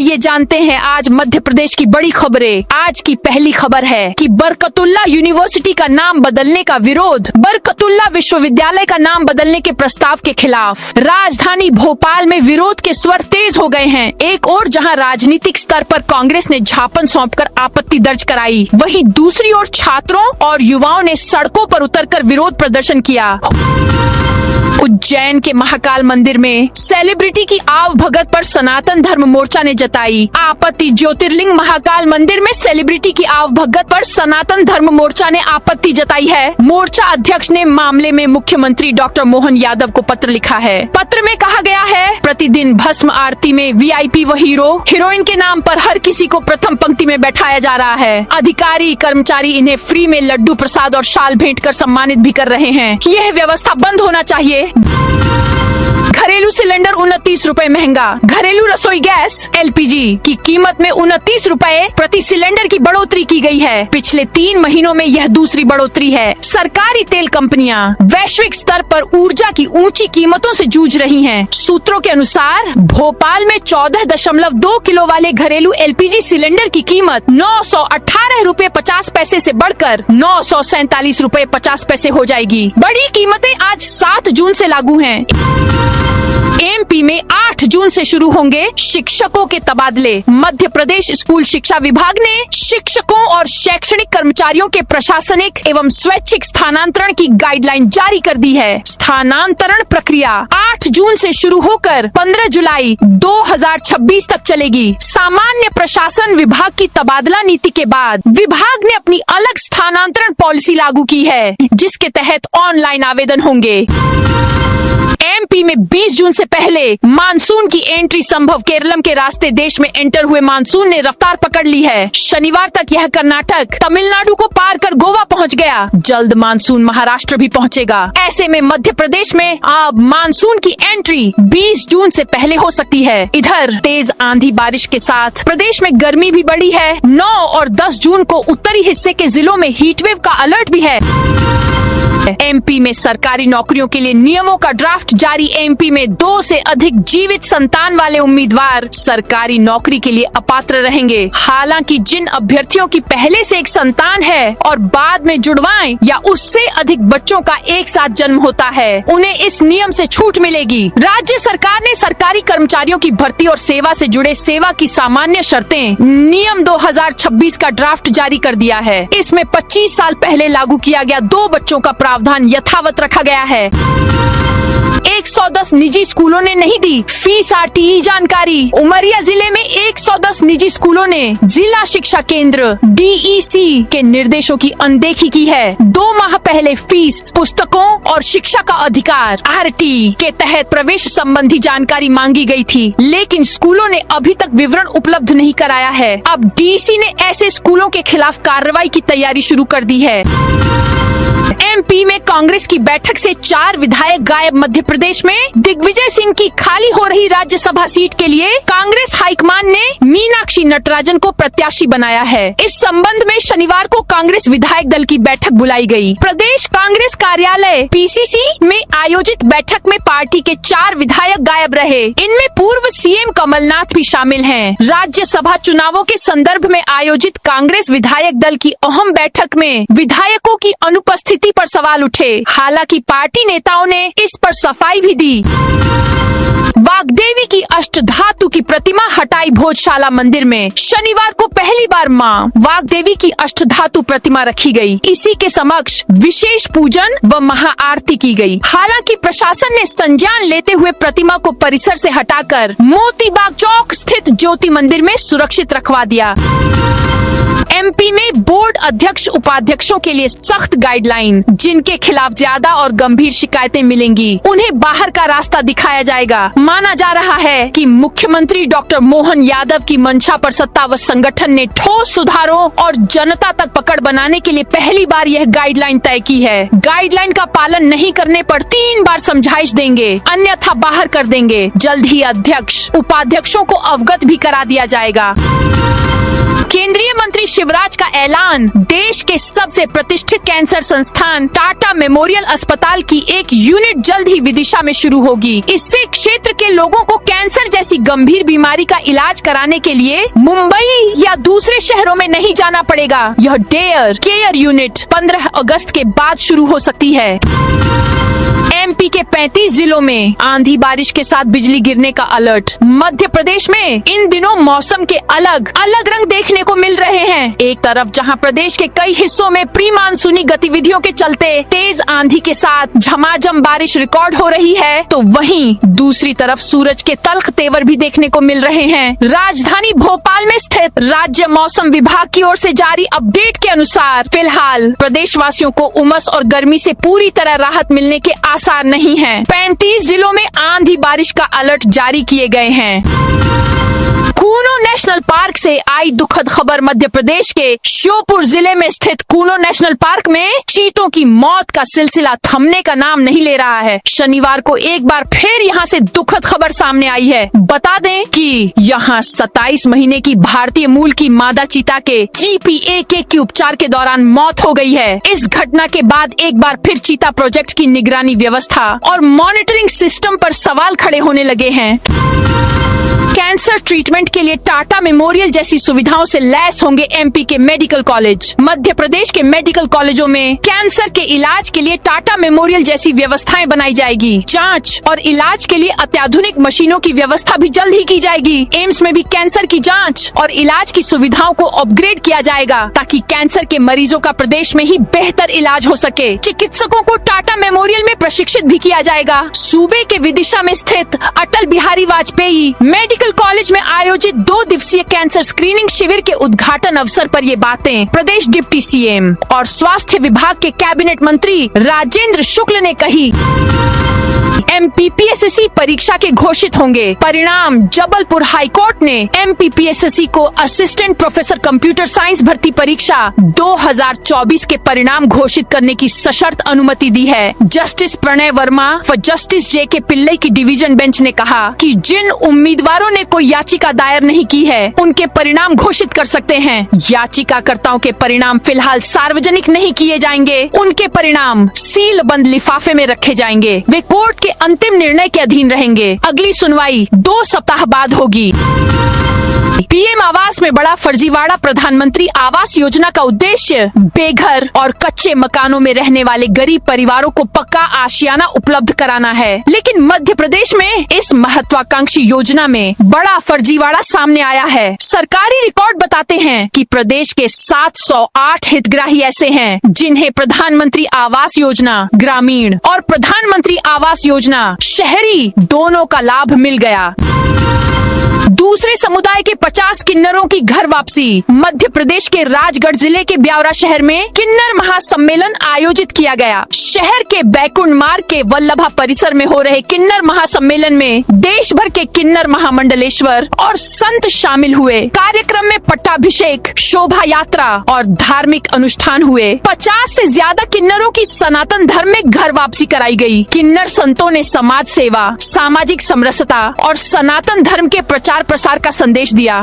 आइए जानते हैं आज मध्य प्रदेश की बड़ी खबरें। आज की पहली खबर है कि बरकतुल्लाह यूनिवर्सिटी का नाम बदलने का विरोध। बरकतुल्लाह विश्वविद्यालय का नाम बदलने के प्रस्ताव के खिलाफ राजधानी भोपाल में विरोध के स्वर तेज हो गए हैं। एक ओर जहां राजनीतिक स्तर पर कांग्रेस ने झापन सौंपकर आपत्ति दर्ज कराई, वहीं दूसरी ओर छात्रों और युवाओं ने सड़कों पर उतरकर विरोध प्रदर्शन किया। उज्जैन के महाकाल मंदिर में सेलिब्रिटी की आवभगत पर सनातन धर्म मोर्चा ने जताई आपत्ति। ज्योतिर्लिंग महाकाल मंदिर में सेलिब्रिटी की आवभगत पर सनातन धर्म मोर्चा ने आपत्ति जताई है। मोर्चा अध्यक्ष ने मामले में मुख्यमंत्री डॉक्टर मोहन यादव को पत्र लिखा है। पत्र में कहा गया है, प्रतिदिन भस्म आरती में वीआईपी व हीरोइन के नाम पर हर किसी को प्रथम पंक्ति में बैठाया जा रहा है। अधिकारी कर्मचारी इन्हें फ्री में लड्डू प्रसाद और शाल भेंट कर सम्मानित भी कर रहे हैं। यह व्यवस्था बंद होना चाहिए। घरेलू सिलेंडर 29 रुपए महंगा। घरेलू रसोई गैस एलपीजी की कीमत में 29 रुपए प्रति सिलेंडर की बढ़ोतरी की गई है। पिछले 3 महीनों में यह दूसरी बढ़ोतरी है। सरकारी तेल कंपनियां वैश्विक स्तर पर ऊर्जा की ऊंची कीमतों से जूझ रही हैं। सूत्रों के अनुसार भोपाल में 14.2 किलो वाले घरेलू एलपीजी सिलेंडर की कीमत 918 रुपए 50 पैसे से बढ़कर 947 रुपए 50 पैसे हो जाएगी। बड़ी कीमतें आज 7 जून से लागू हैं। एमपी में 8 जून से शुरू होंगे शिक्षकों के तबादले। मध्य प्रदेश स्कूल शिक्षा विभाग ने शिक्षकों और शैक्षणिक कर्मचारियों के प्रशासनिक एवं स्वैच्छिक स्थानांतरण की गाइडलाइन जारी कर दी है। स्थानांतरण प्रक्रिया 8 जून से शुरू होकर 15 जुलाई 2026 तक चलेगी। सामान्य प्रशासन विभाग की तबादला नीति के बाद विभाग ने अपनी अलग स्थानांतरण पॉलिसी लागू की है, जिसके तहत ऑनलाइन आवेदन होंगे। एमपी में 20 जून से पहले मानसून की एंट्री संभव। केरलम के रास्ते देश में एंटर हुए मानसून ने रफ्तार पकड़ ली है। शनिवार तक यह कर्नाटक, तमिलनाडु को पार कर गोवा पहुंच गया। जल्द मानसून महाराष्ट्र भी पहुंचेगा। ऐसे में मध्य प्रदेश में अब मानसून की एंट्री 20 जून से पहले हो सकती है। इधर तेज आंधी बारिश के साथ प्रदेश में गर्मी भी बढ़ी है। 9 और 10 जून को उत्तरी हिस्से के जिलों में हीटवेव का अलर्ट भी है। एमपी में सरकारी नौकरियों के लिए नियमों का ड्राफ्ट जारी। एमपी में 2 से अधिक जीवित संतान वाले उम्मीदवार सरकारी नौकरी के लिए अपात्र रहेंगे। हालांकि जिन अभ्यर्थियों की पहले से एक संतान है और बाद में जुड़वाएं या उससे अधिक बच्चों का एक साथ जन्म होता है, उन्हें इस नियम से छूट मिलेगी। राज्य सरकार ने सरकारी कर्मचारियों की भर्ती और सेवा से जुड़े सेवा की सामान्य शर्तें नियम 2026 का ड्राफ्ट जारी कर दिया है। इसमें 25 साल पहले लागू किया गया 2 बच्चों का प्रावधान यथावत रखा गया है। 110 निजी स्कूलों ने नहीं दी फीस आरटीई जानकारी। उमरिया जिले में 110 निजी स्कूलों ने जिला शिक्षा केंद्र डीईसी के निर्देशों की अनदेखी की है। 2 माह पहले फीस, पुस्तकों और शिक्षा का अधिकार आरटीई के तहत प्रवेश संबंधी जानकारी मांगी गई थी, लेकिन स्कूलों ने अभी तक विवरण उपलब्ध नहीं कराया है। अब डीईसी ने ऐसे स्कूलों के खिलाफ कार्रवाई की तैयारी शुरू कर दी है। एमपी में कांग्रेस की बैठक से 4 विधायक गायब। मध्य प्रदेश में दिग्विजय सिंह की खाली हो रही राज्यसभा सीट के लिए कांग्रेस हाईकमान ने मीनाक्षी नटराजन को प्रत्याशी बनाया है। इस संबंध में शनिवार को कांग्रेस विधायक दल की बैठक बुलाई गई। प्रदेश कांग्रेस कार्यालय पीसीसी में आयोजित बैठक में पार्टी के 4 विधायक गायब रहे। इनमें पूर्व सीएम कमलनाथ भी शामिल हैं। राज्यसभा चुनावों के संदर्भ में आयोजित कांग्रेस विधायक दल की अहम बैठक में विधायकों की अनुपस्थिति पर सवाल उठे। हालांकि पार्टी नेताओं ने इस पर सफाई भी दी। वाग्देवी की अष्टधातु की प्रतिमा हटाई भोजशाला मंदिर में। शनिवार को पहली बार मां वाग्देवी की अष्टधातु प्रतिमा रखी गई। इसी के समक्ष विशेष पूजन व महाआरती की गई। हालांकि प्रशासन ने संज्ञान लेते हुए प्रतिमा को परिसर से हटाकर मोतीबाग चौक स्थित ज्योति मंदिर में सुरक्षित रखवा दिया। एमपी में बोर्ड अध्यक्ष उपाध्यक्षों के लिए सख्त गाइडलाइन। जिनके खिलाफ ज्यादा और गंभीर शिकायतें मिलेंगी, उन्हें बाहर का रास्ता दिखाया जाएगा। माना जा रहा है कि मुख्यमंत्री डॉक्टर मोहन यादव की मंशा पर सत्ता व संगठन ने ठोस सुधारों और जनता तक पकड़ बनाने के लिए पहली बार यह गाइडलाइन तय की है। गाइडलाइन का पालन नहीं करने पर 3 बार समझाइश देंगे, अन्यथा बाहर कर देंगे। जल्द ही अध्यक्ष उपाध्यक्षों को अवगत भी करा दिया जाएगा। केंद्रीय मुख्यमंत्री शिवराज का ऐलान, देश के सबसे प्रतिष्ठित कैंसर संस्थान टाटा मेमोरियल अस्पताल की एक यूनिट जल्द ही विदिशा में शुरू होगी। इससे क्षेत्र के लोगों को कैंसर जैसी गंभीर बीमारी का इलाज कराने के लिए मुंबई या दूसरे शहरों में नहीं जाना पड़ेगा। यह डेयर केयर यूनिट 15 अगस्त के बाद शुरू हो सकती है। एमपी के 35 जिलों में आंधी बारिश के साथ बिजली गिरने का अलर्ट। मध्य प्रदेश में इन दिनों मौसम के अलग अलग रंग देखने को मिल रहे हैं। एक तरफ जहां प्रदेश के कई हिस्सों में प्री मानसूनी गतिविधियों के चलते तेज आंधी के साथ झमाझम बारिश रिकॉर्ड हो रही है, तो वहीं दूसरी तरफ सूरज के तल्ख तेवर भी देखने को मिल रहे हैं। राजधानी भोपाल में स्थित राज्य मौसम विभाग की ओर से जारी अपडेट के अनुसार फिलहाल प्रदेश वासियों को उमस और गर्मी से पूरी तरह राहत मिलने के आसार नहीं है। 35 जिलों में आंधी बारिश का अलर्ट जारी किए गए हैं। कूनो नेशनल पार्क से आई दुखद खबर। मध्य प्रदेश के श्योपुर जिले में स्थित कूनो नेशनल पार्क में चीतों की मौत का सिलसिला थमने का नाम नहीं ले रहा है। शनिवार को एक बार फिर यहां से दुखद खबर सामने आई है। बता दें कि यहां 27 महीने की भारतीय मूल की मादा चीता के GPAK के उपचार के दौरान मौत हो गई है। इस घटना के बाद एक बार फिर चीता प्रोजेक्ट की निगरानी व्यवस्था और मॉनिटरिंग सिस्टम पर सवाल खड़े होने लगे हैं। कैंसर ट्रीटमेंट के लिए टाटा मेमोरियल जैसी सुविधाओं से लैस होंगे एमपी के मेडिकल कॉलेज। मध्य प्रदेश के मेडिकल कॉलेजों में कैंसर के इलाज के लिए टाटा मेमोरियल जैसी व्यवस्थाएं बनाई जाएगी। जांच और इलाज के लिए अत्याधुनिक मशीनों की व्यवस्था भी जल्द ही की जाएगी। एम्स में भी कैंसर की जांच और इलाज की सुविधाओं को अपग्रेड किया जाएगा ताकि कैंसर के मरीजों का प्रदेश में ही बेहतर इलाज हो सके। चिकित्सकों को टाटा मेमोरियल में प्रशिक्षित भी किया जाएगा। सूबे के विदिशा में स्थित अटल बिहारी वाजपेयी मेडिकल कॉलेज में आयोजित 2 दिवसीय कैंसर स्क्रीनिंग शिविर के उद्घाटन अवसर पर ये बातें प्रदेश डिप्टी सीएम और स्वास्थ्य विभाग के कैबिनेट मंत्री राजेंद्र शुक्ल ने कही। MPPSSC परीक्षा के घोषित होंगे परिणाम। जबलपुर हाईकोर्ट ने MPPSSC को असिस्टेंट प्रोफेसर कंप्यूटर साइंस भर्ती परीक्षा 2024 के परिणाम घोषित करने की सशर्त अनुमति दी है। जस्टिस प्रणय वर्मा व जस्टिस JK पिल्लई की डिवीजन बेंच ने कहा कि जिन उम्मीदवारों ने कोई याचिका दायर नहीं की है उनके परिणाम घोषित कर सकते हैं। याचिकाकर्ताओं के परिणाम फिलहाल सार्वजनिक नहीं किए जाएंगे। उनके परिणाम सील बंद लिफाफे में रखे जाएंगे। वे कोर्ट के अंतिम निर्णय के अधीन रहेंगे। अगली सुनवाई 2 सप्ताह बाद होगी। पीएम आवास में बड़ा फर्जीवाड़ा। प्रधानमंत्री आवास योजना का उद्देश्य बेघर और कच्चे मकानों में रहने वाले गरीब परिवारों को पक्का आशियाना उपलब्ध कराना है, लेकिन मध्य प्रदेश में इस महत्वाकांक्षी योजना में बड़ा फर्जीवाड़ा सामने आया है। सरकारी रिकॉर्ड बताते हैं कि प्रदेश के 708 हितग्राही ऐसे हैं जिन्हें प्रधानमंत्री आवास योजना ग्रामीण और प्रधानमंत्री आवास योजना शहरी दोनों का लाभ मिल गया। दूसरे समुदाय के 50 किन्नरों की घर वापसी। मध्य प्रदेश के राजगढ़ जिले के ब्यावरा शहर में किन्नर महासम्मेलन आयोजित किया गया। शहर के बैकुंठ मार्ग के वल्लभा परिसर में हो रहे किन्नर महासम्मेलन में देश भर के किन्नर महामंडलेश्वर और संत शामिल हुए। कार्यक्रम में पट्टाभिषेक, शोभा यात्रा और धार्मिक अनुष्ठान हुए। 50 से ज्यादा किन्नरों की सनातन धर्म में घर वापसी कराई गई। किन्नर संतों ने समाज सेवा, सामाजिक समरसता और सनातन धर्म के प्रचार प्रसार का संदेश दिया।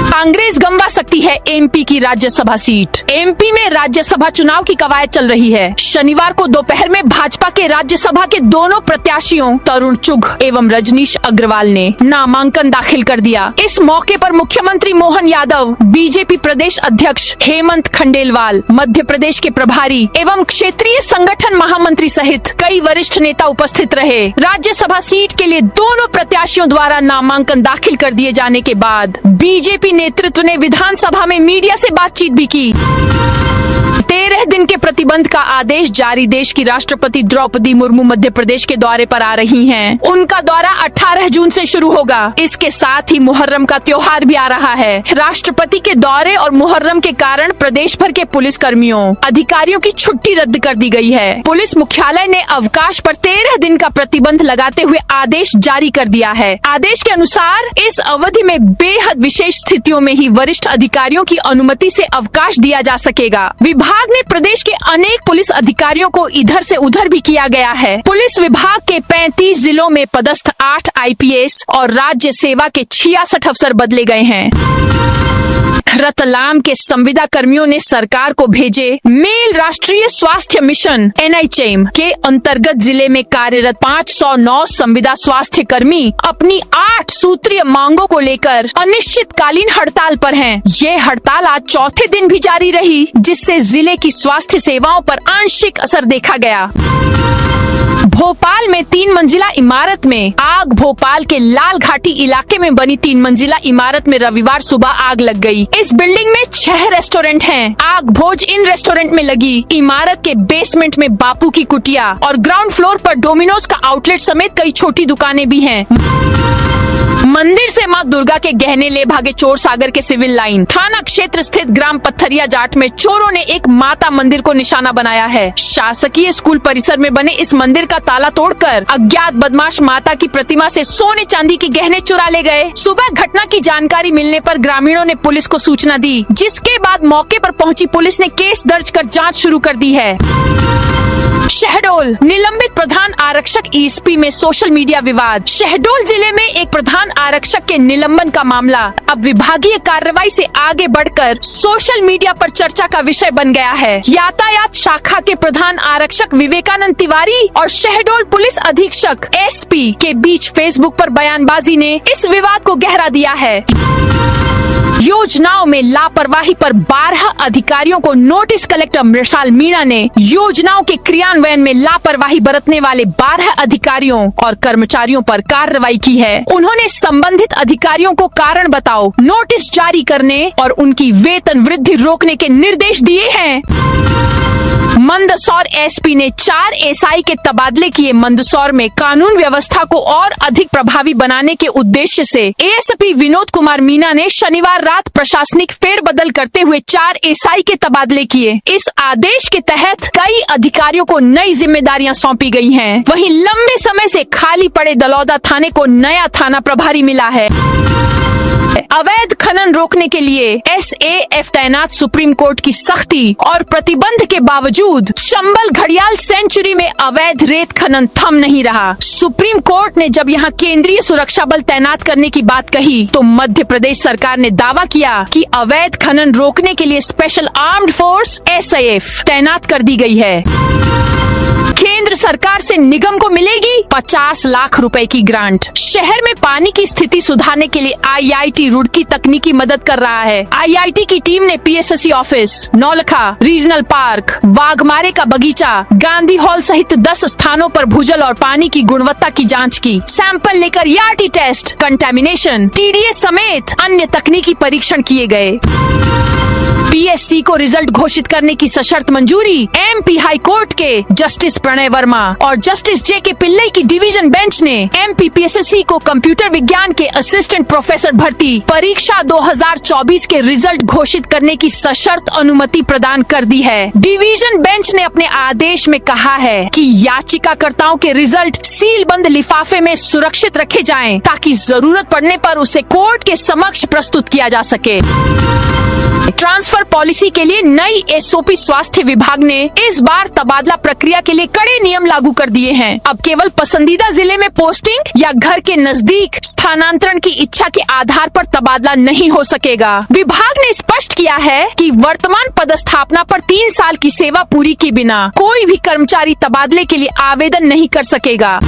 कांग्रेस गंवा सकती है एमपी की राज्यसभा सीट। एमपी में राज्यसभा चुनाव की कवायद चल रही है। शनिवार को दोपहर में भाजपा के राज्यसभा के दोनों प्रत्याशियों तरुण चुघ एवं रजनीश अग्रवाल ने नामांकन दाखिल कर दिया। इस मौके पर मुख्यमंत्री मोहन यादव, बीजेपी प्रदेश अध्यक्ष हेमंत खंडेलवाल, मध्य प्रदेश के प्रभारी एवं क्षेत्रीय संगठन महामंत्री सहित कई वरिष्ठ नेता उपस्थित रहे। राज्यसभा सीट के लिए दोनों प्रत्याशियों द्वारा नामांकन दाखिल कर दिए जाने के बाद बीजेपी नेतृत्व ने विधानसभा में मीडिया से बातचीत भी की। 13 दिन के प्रतिबंध का आदेश जारी। देश की राष्ट्रपति द्रौपदी मुर्मू मध्य प्रदेश के दौरे पर आ रही हैं। उनका दौरा 18 जून से शुरू होगा। इसके साथ ही मुहर्रम का त्योहार भी आ रहा है। राष्ट्रपति के दौरे और मुहर्रम के कारण प्रदेश भर के पुलिस कर्मियों, अधिकारियों की छुट्टी रद्द कर दी गई है। पुलिस मुख्यालय ने अवकाश पर 13 दिन का प्रतिबंध लगाते हुए आदेश जारी कर दिया है। आदेश के अनुसार इस अवधि में बेहद विशेष स्थितियों में ही वरिष्ठ अधिकारियों की अनुमति से अवकाश दिया जा सकेगा। विभाग ने प्रदेश के अनेक पुलिस अधिकारियों को इधर से उधर भी किया गया है। पुलिस विभाग के 35 जिलों में पदस्थ 8 IPS और राज्य सेवा के 66 अफसर बदले गए हैं। रतलाम के संविदा कर्मियों ने सरकार को भेजे मेल राष्ट्रीय स्वास्थ्य मिशन NHM के अंतर्गत जिले में कार्यरत 509 संविदा स्वास्थ्य कर्मी अपनी 8 सूत्रीय मांगों को लेकर अनिश्चितकालीन हड़ताल पर हैं। ये हड़ताल आज चौथे दिन भी जारी रही, जिससे जिले की स्वास्थ्य सेवाओं पर आंशिक असर देखा गया। भोपाल में 3 मंजिला इमारत में आग। भोपाल के लाल घाटी इलाके में बनी 3 मंजिला इमारत में रविवार सुबह आग लग गई। इस बिल्डिंग में 6 रेस्टोरेंट हैं। आग भोज इन रेस्टोरेंट में लगी। इमारत के बेसमेंट में बापू की कुटिया और ग्राउंड फ्लोर पर डोमिनोज का आउटलेट समेत कई छोटी दुकानें भी हैं। मंदिर से मां दुर्गा के गहने ले भागे चोर। सागर के सिविल लाइन थाना क्षेत्र स्थित ग्राम पत्थरिया जाट में चोरों ने एक माता मंदिर को निशाना बनाया है। शासकीय स्कूल परिसर में बने इस मंदिर का ताला तोड़कर अज्ञात बदमाश माता की प्रतिमा से सोने चांदी के गहने चुरा ले गए। सुबह घटना की जानकारी मिलने पर ग्रामीणों ने पुलिस को सूचना दी, जिसके बाद मौके पर पहुंची पुलिस ने केस दर्ज कर जाँच शुरू कर दी है। शहडोल निलंबित प्रधान आरक्षक ESP में सोशल मीडिया विवाद। शहडोल जिले में एक प्रधान आरक्षक के निलंबन का मामला अब विभागीय कार्रवाई से आगे बढ़कर सोशल मीडिया पर चर्चा का विषय बन गया है। यातायात शाखा के प्रधान आरक्षक विवेकानंद तिवारी और शहडोल पुलिस अधीक्षक SP के बीच फेसबुक पर बयानबाजी ने इस विवाद को गहरा दिया है। योजनाओं में लापरवाही पर 12 अधिकारियों को नोटिस। कलेक्टर मृषाल मीणा ने योजनाओं के क्रियान्वयन में लापरवाही बरतने वाले 12 अधिकारियों और कर्मचारियों पर कार्रवाई की है। उन्होंने संबंधित अधिकारियों को कारण बताओ नोटिस जारी करने और उनकी वेतन वृद्धि रोकने के निर्देश दिए हैं। मंदसौर SP ने 4 SI के तबादले किए। मंदसौर में कानून व्यवस्था को और अधिक प्रभावी बनाने के उद्देश्य से ASP विनोद कुमार मीना ने शनिवार रात प्रशासनिक फेरबदल करते हुए 4 SI के तबादले किए। इस आदेश के तहत कई अधिकारियों को नई जिम्मेदारियां सौंपी गई हैं। वहीं लंबे समय से खाली पड़े दलौदा थाने को नया थाना प्रभारी मिला है। अवैध खनन रोकने के लिए SAF तैनात। सुप्रीम कोर्ट की सख्ती और प्रतिबंध के बावजूद चंबल घड़ियाल सेंचुरी में अवैध रेत खनन थम नहीं रहा। सुप्रीम कोर्ट ने जब यहां केंद्रीय सुरक्षा बल तैनात करने की बात कही तो मध्य प्रदेश सरकार ने दावा किया कि अवैध खनन रोकने के लिए स्पेशल आर्म्ड फोर्स SAF तैनात कर दी गई है। केंद्र सरकार से निगम को मिलेगी 50 लाख रुपए की ग्रांट। शहर में पानी की स्थिति सुधारने के लिए IIT रुड़की तकनीकी मदद कर रहा है। IIT की टीम ने PSSC office, Naulakha regional park, Waghmare का बगीचा, गांधी हॉल सहित 10 स्थानों पर भूजल और पानी की गुणवत्ता की जांच की। सैंपल लेकर ERT टेस्ट, कंटेमिनेशन, TDS समेत अन्य तकनीकी परीक्षण किए गए। PSC को रिजल्ट घोषित करने की सशर्त मंजूरी। MP हाई कोर्ट के जस्टिस प्रणय वर्मा और जस्टिस JK पिल्लई की डिवीजन बेंच ने MP PSSC को कंप्यूटर विज्ञान के असिस्टेंट प्रोफेसर भर्ती परीक्षा 2024 के रिजल्ट घोषित करने की सशर्त अनुमति प्रदान कर दी है। डिवीजन बेंच ने अपने आदेश में कहा है कि याचिकाकर्ताओं के रिजल्ट सील बंद लिफाफे में सुरक्षित रखे जाएं, ताकि जरूरत पड़ने पर उसे कोर्ट के समक्ष प्रस्तुत किया जा सके। ट्रांसफर पॉलिसी के लिए नई SOP। स्वास्थ्य विभाग ने इस बार तबादला प्रक्रिया के लिए कड़े नियम लागू कर दिए हैं। अब केवल पसंदीदा जिले में पोस्टिंग या घर के नजदीक स्थानांतरण की इच्छा के आधार पर तबादला नहीं हो सकेगा। विभाग ने स्पष्ट किया है कि वर्तमान पदस्थापना पर 3 साल की सेवा पूरी किए बिना कोई भी कर्मचारी तबादले के लिए आवेदन नहीं कर सकेगा।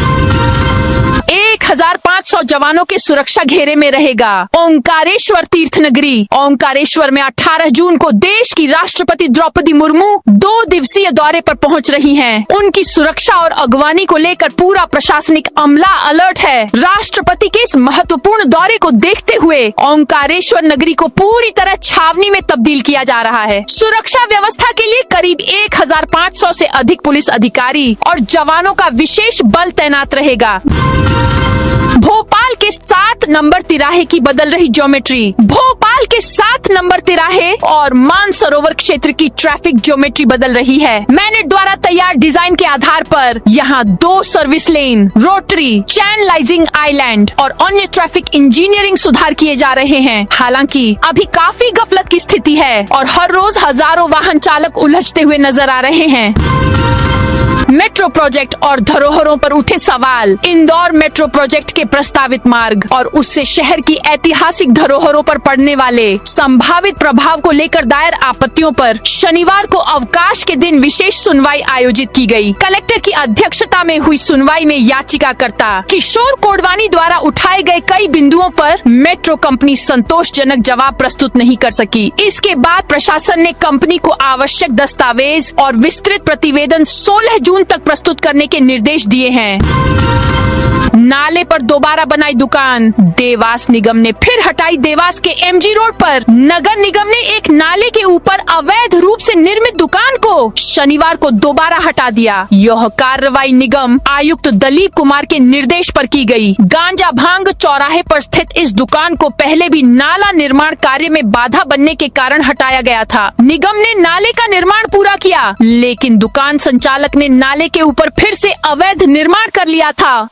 1500 जवानों के सुरक्षा घेरे में रहेगा ओंकारेश्वर तीर्थ नगरी। ओंकारेश्वर में 18 जून को देश की राष्ट्रपति द्रौपदी मुर्मू 2 दिवसीय दौरे पर पहुंच रही हैं। उनकी सुरक्षा और अगवानी को लेकर पूरा प्रशासनिक अमला अलर्ट है। राष्ट्रपति के इस महत्वपूर्ण दौरे को देखते हुए ओंकारेश्वर नगरी को पूरी तरह छावनी में तब्दील किया जा रहा है। सुरक्षा व्यवस्था के लिए करीब 1500 से अधिक पुलिस अधिकारी और जवानों का विशेष बल तैनात रहेगा। भोपाल के 7 नंबर तिराहे की बदल रही ज्योमेट्री। भोपाल के 7 नंबर तिराहे और मानसरोवर क्षेत्र की ट्रैफिक ज्योमेट्री बदल रही है। मैनेट द्वारा तैयार डिजाइन के आधार पर यहाँ 2 service lane, rotary, channelising island और अन्य ट्रैफिक इंजीनियरिंग सुधार किए जा रहे हैं। हालांकि अभी काफी गफलत की स्थिति है और हर रोज हजारों वाहन चालक उलझते हुए नजर आ रहे हैं। मेट्रो प्रोजेक्ट और धरोहरों पर उठे सवाल। इंदौर मेट्रो प्रोजेक्ट के प्रस्तावित मार्ग और उससे शहर की ऐतिहासिक धरोहरों पर पड़ने वाले संभावित प्रभाव को लेकर दायर आपत्तियों पर शनिवार को अवकाश के दिन विशेष सुनवाई आयोजित की गई। कलेक्टर की अध्यक्षता में हुई सुनवाई में याचिकाकर्ता किशोर कोडवानी द्वारा उठाए गए कई बिंदुओं पर मेट्रो कंपनी संतोषजनक जवाब प्रस्तुत नहीं कर सकी। इसके बाद प्रशासन ने कंपनी को आवश्यक दस्तावेज और विस्तृत प्रतिवेदन 16 जून तक प्रस्तुत करने के निर्देश दिए हैं। नाले पर दोबारा बनाई दुकान, देवास निगम ने फिर हटाई। देवास के एमजी रोड पर नगर निगम ने एक नाले के ऊपर अवैध रूप से निर्मित दुकान को शनिवार को दोबारा हटा दिया। यह कार्रवाई निगम आयुक्त दलीप कुमार के निर्देश पर की गई। गांजा भांग चौराहे पर स्थित इस दुकान को पहले भी नाला निर्माण कार्य में बाधा बनने के कारण हटाया गया था। निगम ने नाले का निर्माण पूरा किया, लेकिन दुकान संचालक ने नाले के ऊपर फिर से अवैध निर्माण कर लिया था।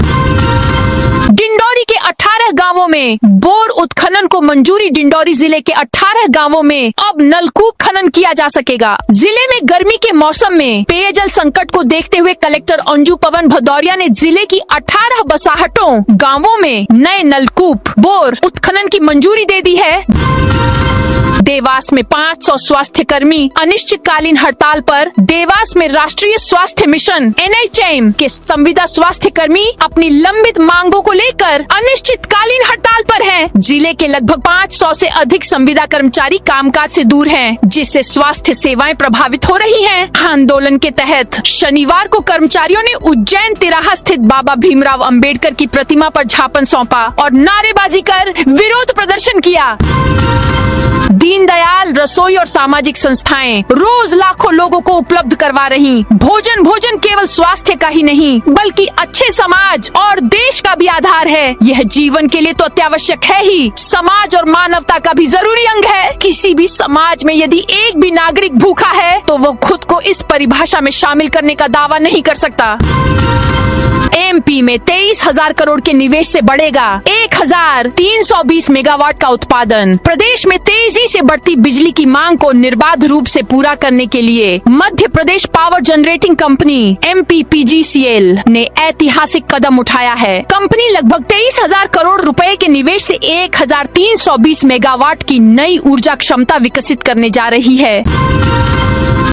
डिंडौरी के 18 गांवों में बोर उत्खनन को मंजूरी। डिंडौरी जिले के 18 गांवों में अब नलकूप खनन किया जा सकेगा। जिले में गर्मी के मौसम में पेयजल संकट को देखते हुए कलेक्टर अंजू पवन भदौरिया ने जिले की 18 बसाहटों गांवों में नए नलकूप बोर उत्खनन की मंजूरी दे दी है। देवास में 500 स्वास्थ्य कर्मी अनिश्चितकालीन हड़ताल पर। देवास में राष्ट्रीय स्वास्थ्य मिशन NHM के संविदा स्वास्थ्य कर्मी अपनी लंबित मांगों को लेकर अनिश्चितकालीन हड़ताल पर हैं। जिले के लगभग 500 से अधिक संविदा कर्मचारी कामकाज से दूर हैं, जिससे स्वास्थ्य सेवाएं प्रभावित हो रही हैं। आंदोलन के तहत शनिवार को कर्मचारियों ने उज्जैन तिराहा स्थित बाबा भीमराव अंबेडकर की प्रतिमा पर झापन सौंपा और नारेबाजी कर विरोध प्रदर्शन किया। दीनदयाल रसोई और सामाजिक संस्थाएं रोज लाखों लोगों को उपलब्ध करवा रही। भोजन केवल स्वास्थ्य का ही नहीं बल्कि अच्छे समाज और देश का भी आधार है। यह जीवन के लिए तो अत्यावश्यक है ही, समाज और मानवता का भी जरूरी अंग है। किसी भी समाज में यदि एक भी नागरिक भूखा है तो वो खुद को इस परिभाषा में शामिल करने का दावा नहीं कर सकता। MP में 23,000 करोड़ के निवेश से बढ़ेगा 1,320 मेगावाट का उत्पादन। प्रदेश में तेजी से बढ़ती बिजली की मांग को निर्बाध रूप से पूरा करने के लिए Madhya Pradesh power generating company MPPGCL ने ऐतिहासिक कदम उठाया है। कंपनी लगभग 23,000 करोड़ रुपए के निवेश से 1,320 मेगावाट की नई ऊर्जा क्षमता विकसित करने जा रही है।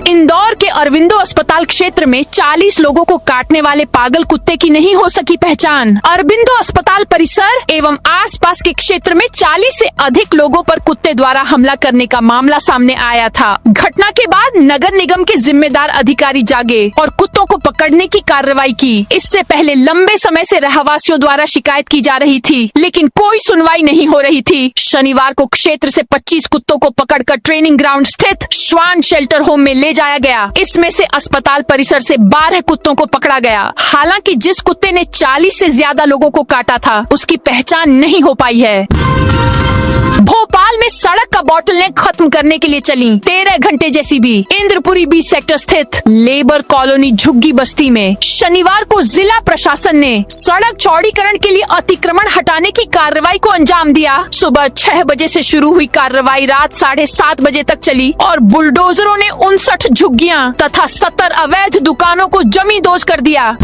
इंदौर के अरविंदो अस्पताल क्षेत्र में 40 लोगों को काटने वाले पागल कुत्ते की नहीं हो सकी पहचान। अरविंदो अस्पताल परिसर एवं आसपास के क्षेत्र में 40 से अधिक लोगों पर कुत्ते द्वारा हमला करने का मामला सामने आया था। घटना के बाद नगर निगम के जिम्मेदार अधिकारी जागे और कुत्तों को पकड़ने की कार्रवाई की। इससे पहले लंबे समय से रहवासियों द्वारा शिकायत की जा रही थी, लेकिन कोई सुनवाई नहीं हो रही थी। शनिवार को क्षेत्र से 25 कुत्तों को पकड़कर ट्रेनिंग ग्राउंड स्थित श्वान शेल्टर होम में ले जाया गया। इसमें से अस्पताल परिसर से 12 कुत्तों को पकड़ा गया। हालांकि जिस कुत्ते ने 40 से ज्यादा लोगों को काटा था उसकी पहचान नहीं हो पाई है। भोपाल में सड़क का बोटलनेक खत्म करने के लिए चली 13 घंटे जेसीबी। इंद्रपुरी 20 सेक्टर स्थित लेबर कॉलोनी झुग्गी बस्ती में शनिवार को जिला प्रशासन ने सड़क चौड़ीकरण के लिए अतिक्रमण हटाने की कार्रवाई को अंजाम दिया। सुबह 6 बजे से शुरू हुई कार्रवाई रात 7:30 बजे तक चली और बुलडोजरों ने 59 झुग्गियां तथा 70 अवैध दुकानों को जमींदोज कर दिया।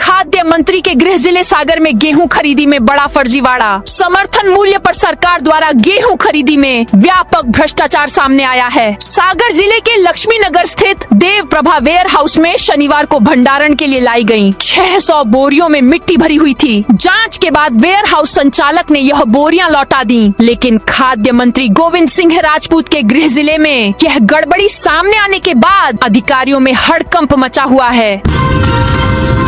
खाद्य मंत्री के गृह जिले सागर में गेहूं खरीदी में बड़ा फर्जीवाड़ा। समर्थन मूल्य पर सरकार द्वारा गेहूं खरीदी में व्यापक भ्रष्टाचार सामने आया है। सागर जिले के लक्ष्मी नगर स्थित देव प्रभा वेयर हाउस में शनिवार को भंडारण के लिए लाई गयी 600 बोरियों में मिट्टी भरी हुई थी। जांच के बाद वेयर हाउस संचालक ने यह बोरियां लौटा दी, लेकिन खाद्य मंत्री गोविंद सिंह राजपूत के गृह जिले में यह गड़बड़ी सामने आने के बाद अधिकारियों में हड़कंप मचा हुआ है।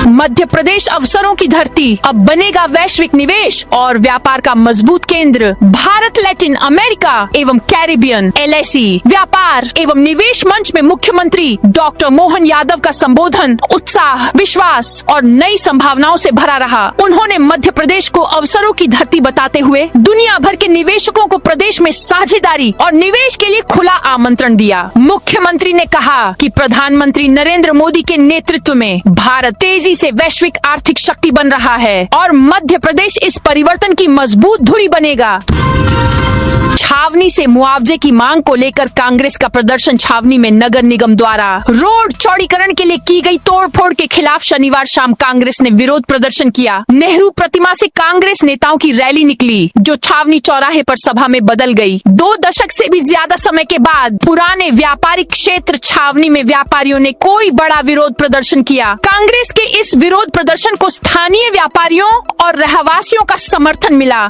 मध्य प्रदेश अवसरों की धरती अब बनेगा वैश्विक निवेश और व्यापार का मजबूत केंद्र। भारत लैटिन अमेरिका एवं कैरिबियन LIC व्यापार एवं निवेश मंच में मुख्यमंत्री डॉक्टर मोहन यादव का संबोधन उत्साह, विश्वास और नई संभावनाओं से भरा रहा। उन्होंने मध्य प्रदेश को अवसरों की धरती बताते हुए दुनिया भर के निवेशकों को प्रदेश में साझेदारी और निवेश के लिए खुला आमंत्रण दिया। मुख्यमंत्री ने कहा कि प्रधानमंत्री नरेंद्र मोदी के नेतृत्व में भारत तेजी से वैश्विक आर्थिक शक्ति बन रहा है और मध्य प्रदेश इस परिवर्तन की मजबूत धुरी बनेगा। छावनी से मुआवजे की मांग को लेकर कांग्रेस का प्रदर्शन। छावनी में नगर निगम द्वारा रोड चौड़ीकरण के लिए की गई तोड़फोड़ के खिलाफ शनिवार शाम कांग्रेस ने विरोध प्रदर्शन किया। नेहरू प्रतिमा से कांग्रेस नेताओं की रैली निकली, जो छावनी चौराहे पर सभा में बदल गई। 2 दशक से भी ज्यादा समय के बाद पुराने व्यापारिक क्षेत्र छावनी में व्यापारियों ने कोई बड़ा विरोध प्रदर्शन किया। कांग्रेस के इस विरोध प्रदर्शन को स्थानीय व्यापारियों और रहवासियों का समर्थन मिला।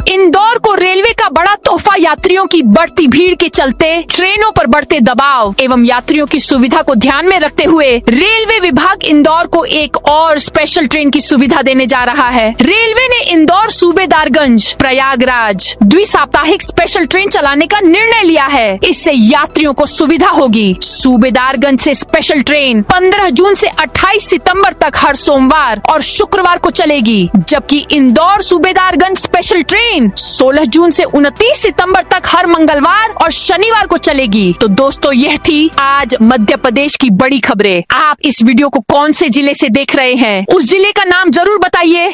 इंदौर को रेलवे का बड़ा तोहफा। यात्रियों की बढ़ती भीड़ के चलते ट्रेनों पर बढ़ते दबाव एवं यात्रियों की सुविधा को ध्यान में रखते हुए रेलवे विभाग इंदौर को एक और स्पेशल ट्रेन की सुविधा देने जा रहा है। रेलवे ने इंदौर सूबेदारगंज प्रयागराज द्विसाप्ताहिक स्पेशल ट्रेन चलाने का निर्णय लिया है। इससे यात्रियों को सुविधा होगी। सूबेदारगंज से स्पेशल ट्रेन 15 जून से 28 सितंबर तक हर सोमवार और शुक्रवार को चलेगी, जबकि इंदौर सूबेदारगंज स्पेशल ट्रेन 16 जून से 29 सितंबर तक हर मंगलवार और शनिवार को चलेगी। तो दोस्तों, यह थी आज मध्य प्रदेश की बड़ी खबरें। आप इस वीडियो को कौन से जिले से देख रहे हैं, उस जिले का नाम जरूर बताइए।